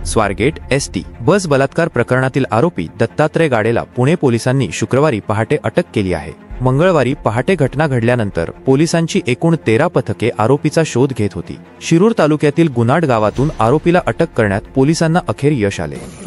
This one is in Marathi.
स्वारगेट एसटी बस बलात्कार प्रकरणातील आरोपी दत्तात्रय गाडेला पुणे पोलिसांनी शुक्रवारी पहाटे अटक केली आहे। मंगळवारी पहाटे घटना घडल्यानंतर पोलिसांची एकूण 13 पथके आरोपीचा शोध घेत होती। शिरूर तालुक्यातील गुनाड गावातून आरोपीला अटक करण्यात पोलिसांना अखेर यश आले।